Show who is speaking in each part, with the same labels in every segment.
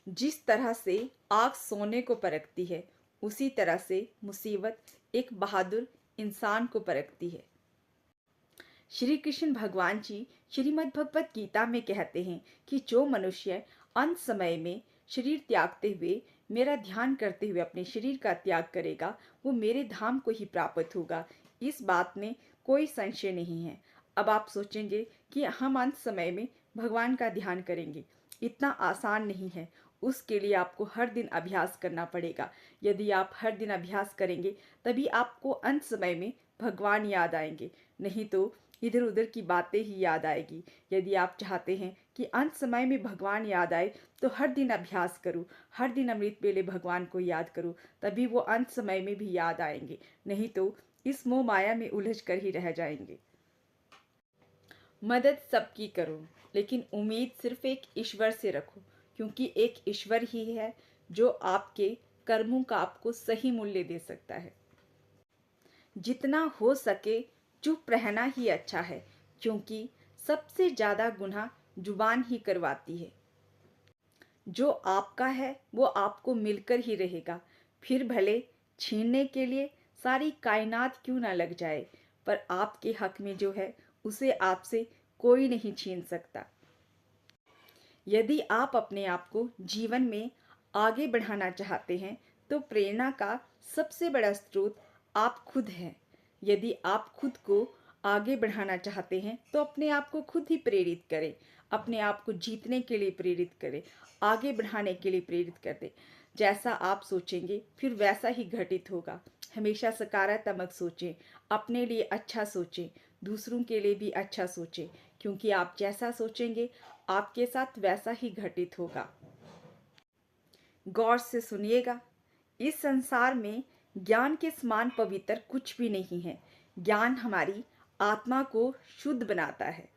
Speaker 1: जिस तरह से आग सोने को परखती है, उसी तरह से मुसीबत एक बहादुर इंसान को परखती है। श्री कृष्ण भगवान जी श्रीमद् भगवत गीता में कहते हैं कि जो मनुष्य अंत समय में शरीर त्यागते हुए मेरा ध्यान करते हुए अपने शरीर का त्याग करेगा, वो मेरे धाम को ही प्राप्त होगा। इस बात में कोई संशय नहीं है। अब आप सोचेंगे कि हम अंत समय में भगवान का ध्यान करेंगे, इतना आसान नहीं है। उसके लिए आपको हर दिन अभ्यास करना पड़ेगा। यदि आप हर दिन अभ्यास करेंगे तभी आपको अंत समय में भगवान याद आएंगे, नहीं तो इधर उधर की बातें ही याद आएगी। यदि आप चाहते हैं कि अंत समय में भगवान याद आए तो हर दिन अभ्यास करो, हर दिन अमृत वेले भगवान को याद करो, तभी वो अंत समय में भी याद आएंगे, नहीं तो इस मोह माया में उलझ कर ही रह जाएंगे। मदद सबकी करो, लेकिन उम्मीद सिर्फ एक ईश्वर से रखो, क्योंकि एक ईश्वर ही है जो आपके कर्मों का आपको सही मूल्य दे सकता है। जितना हो सके चुप रहना ही अच्छा है, क्योंकि सबसे ज्यादा गुनाह जुबान ही करवाती है। जो आपका है वो आपको मिलकर ही रहेगा, फिर भले छीनने के लिए सारी कायनात क्यों ना लग जाए, पर आपके हक में जो है उसे आपसे कोई नहीं छीन सकता। यदि आप अपने आप को जीवन में आगे बढ़ाना चाहते हैं तो प्रेरणा का सबसे बड़ा स्रोत आप खुद हैं। यदि आप खुद को आगे बढ़ाना चाहते हैं तो अपने आप को खुद ही प्रेरित करें, अपने आप को जीतने के लिए प्रेरित करें, आगे बढ़ाने के लिए प्रेरित कर दें। जैसा आप सोचेंगे फिर वैसा ही घटित होगा। हमेशा सकारात्मक सोचें, अपने लिए अच्छा सोचें, दूसरों के लिए भी अच्छा सोचें, क्योंकि आप जैसा सोचेंगे आपके साथ वैसा ही घटित होगा। गौर से सुनिएगा, इस संसार में ज्ञान के समान पवित्र कुछ भी नहीं है। ज्ञान हमारी आत्मा को शुद्ध बनाता है,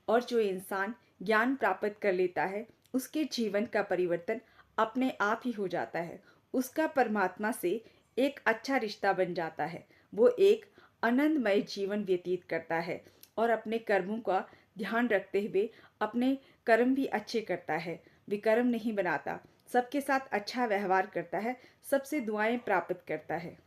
Speaker 1: और जो इंसान ज्ञान प्राप्त कर लेता है उसके जीवन का परिवर्तन अपने आप ही हो जाता है। उसका परमात्मा से एक अच्छा रिश्ता बन जाता है। वो एक आनंदमय जीवन व्यतीत करता है और अपने कर्मों का ध्यान रखते हुए अपने कर्म भी अच्छे करता है, विकर्म नहीं बनाता, सबके साथ अच्छा व्यवहार करता है, सबसे दुआएं प्राप्त करता है।